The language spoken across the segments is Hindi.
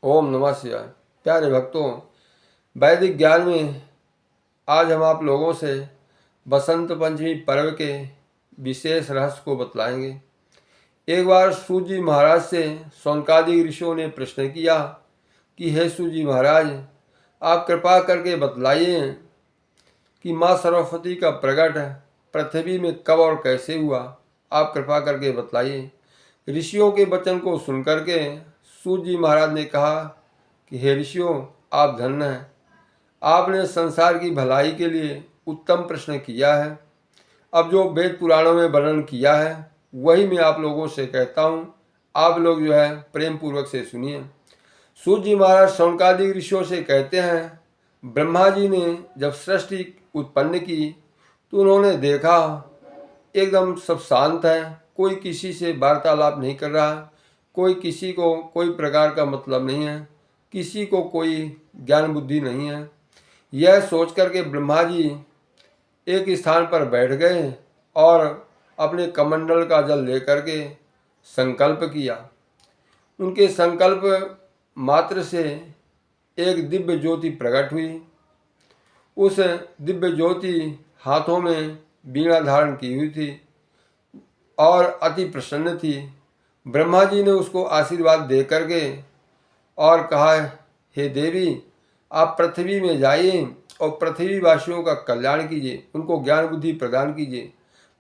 ओम नमः शिवाय। प्यारे भक्तों, वैदिक ज्ञान में आज हम आप लोगों से बसंत पंचमी पर्व के विशेष रहस्य को बतलाएंगे। एक बार सूत जी महाराज से शौनकादि ऋषियों ने प्रश्न किया कि हे सूत जी महाराज, आप कृपा करके बतलाइए कि माँ सरस्वती का प्रकट पृथ्वी में कब और कैसे हुआ। आप कृपा करके बतलाइए। ऋषियों के वचन को सुनकर के सूत जी महाराज ने कहा कि हे ऋषियों, आप धन्य हैं। आपने संसार की भलाई के लिए उत्तम प्रश्न किया है। अब जो वेद पुराणों में वर्णन किया है वही मैं आप लोगों से कहता हूँ। आप लोग जो है प्रेम पूर्वक से सुनिए। सूत जी महाराज शौनकादि ऋषियों से कहते हैं, ब्रह्मा जी ने जब सृष्टि उत्पन्न की तो उन्होंने देखा एकदम सब शांत है, कोई किसी से वार्तालाप नहीं कर रहा, कोई किसी को कोई प्रकार का मतलब नहीं है, किसी को कोई ज्ञान बुद्धि नहीं है। यह सोच करके ब्रह्मा जी एक स्थान पर बैठ गए और अपने कमंडल का जल लेकर के संकल्प किया। उनके संकल्प मात्र से एक दिव्य ज्योति प्रकट हुई। उस दिव्य ज्योति हाथों में वीणा धारण की हुई थी और अति प्रसन्न थी। ब्रह्मा जी ने उसको आशीर्वाद दे करके और कहा, हे देवी, आप पृथ्वी में जाइए और पृथ्वी वासियों का कल्याण कीजिए, उनको ज्ञान बुद्धि प्रदान कीजिए।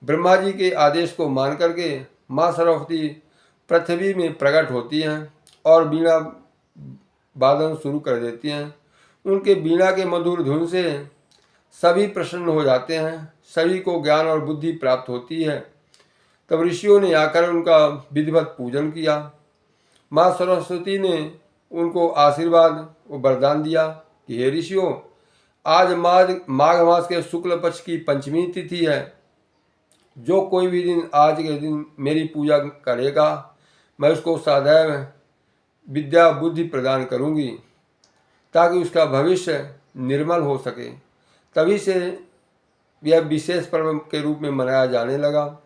ब्रह्मा जी के आदेश को मान करके माँ सरस्वती पृथ्वी में प्रकट होती हैं और वीणा वादन शुरू कर देती हैं। उनके वीणा के मधुर धुन से सभी प्रसन्न हो जाते हैं, सभी को ज्ञान और बुद्धि प्राप्त होती है। तब ऋषियों ने आकर उनका विधिवत पूजन किया। माँ सरस्वती ने उनको आशीर्वाद व वरदान दिया कि हे ऋषियों, आज माघ मास के शुक्ल पक्ष की पंचमी तिथि है। जो कोई भी दिन आज के दिन मेरी पूजा करेगा मैं उसको सदैव विद्या बुद्धि प्रदान करूंगी ताकि उसका भविष्य निर्मल हो सके। तभी से यह विशेष पर्व के रूप में मनाया जाने लगा।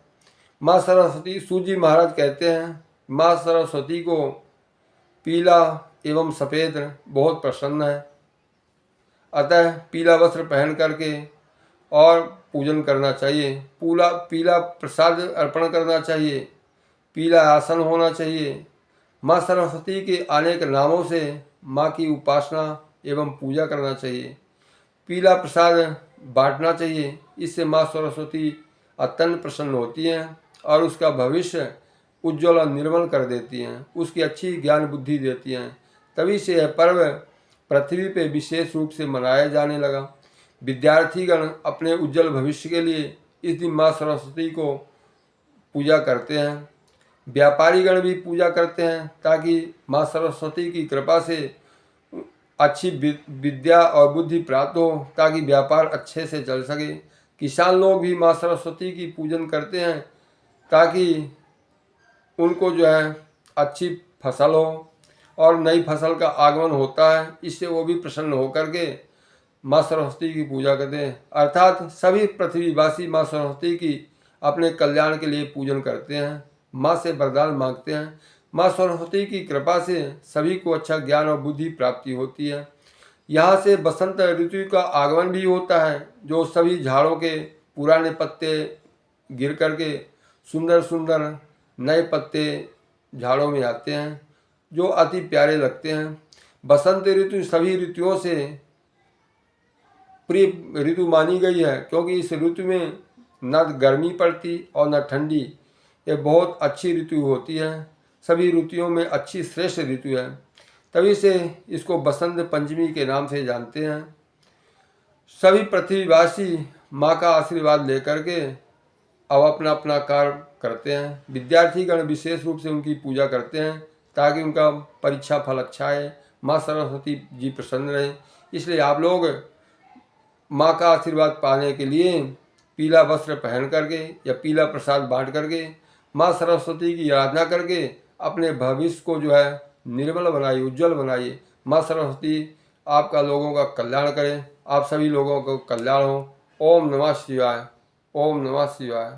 माँ सरस्वती, सूत जी महाराज कहते हैं, माँ सरस्वती को पीला एवं सफ़ेद बहुत पसंद है। अतः पीला वस्त्र पहन करके और पूजन करना चाहिए। पीला प्रसाद अर्पण करना चाहिए। पीला आसन होना चाहिए। माँ सरस्वती के अनेक नामों से माँ की उपासना एवं पूजा करना चाहिए। पीला प्रसाद बांटना चाहिए। इससे माँ सरस्वती अत्यंत प्रसन्न होती हैं और उसका भविष्य उज्ज्वल और निर्मल कर देती हैं, उसकी अच्छी ज्ञान बुद्धि देती हैं। तभी से यह पर्व पृथ्वी पे विशेष रूप से मनाया जाने लगा। विद्यार्थीगण अपने उज्जवल भविष्य के लिए इस दिन माँ सरस्वती को पूजा करते हैं। व्यापारीगण भी पूजा करते हैं ताकि माँ सरस्वती की कृपा से अच्छी विद्या और बुद्धि प्राप्त हो, ताकि व्यापार अच्छे से चल सके। किसान लोग भी माँ सरस्वती की पूजन करते हैं ताकि उनको जो है अच्छी फसल हो और नई फसल का आगमन होता है, इससे वो भी प्रसन्न होकर के माँ सरस्वती की पूजा करते हैं। अर्थात सभी पृथ्वीवासी माँ सरस्वती की अपने कल्याण के लिए पूजन करते हैं, माँ से वरदान मांगते हैं। माँ सरस्वती की कृपा से सभी को अच्छा ज्ञान और बुद्धि प्राप्ति होती है। यहाँ से बसंत ऋतु का आगमन भी होता है, जो सभी झाड़ों के पुराने पत्ते गिर करके सुंदर सुंदर नए पत्ते झाड़ों में आते हैं, जो अति प्यारे लगते हैं। बसंत ऋतु सभी ऋतुओं से प्रिय ऋतु मानी गई है, क्योंकि इस ऋतु में न गर्मी पड़ती और न ठंडी। ये बहुत अच्छी ऋतु होती है, सभी ऋतुओं में अच्छी श्रेष्ठ ऋतु है। तभी से इसको बसंत पंचमी के नाम से जानते हैं। सभी पृथ्वीवासी माँ का आशीर्वाद लेकर के अब अपना अपना कार्य करते हैं। विद्यार्थीगण विशेष रूप से उनकी पूजा करते हैं ताकि उनका परीक्षा फल अच्छा है, माँ सरस्वती जी प्रसन्न रहें। इसलिए आप लोग माँ का आशीर्वाद पाने के लिए पीला वस्त्र पहन करके या पीला प्रसाद बांट करके माँ सरस्वती की आराधना करके अपने भविष्य को जो है निर्मल बनाइए, उज्जवल बनाइए। माँ सरस्वती आपका लोगों का कल्याण करें, आप सभी लोगों को कल्याण हो। ओम नमः शिवाय। ओम नमः शिवाय।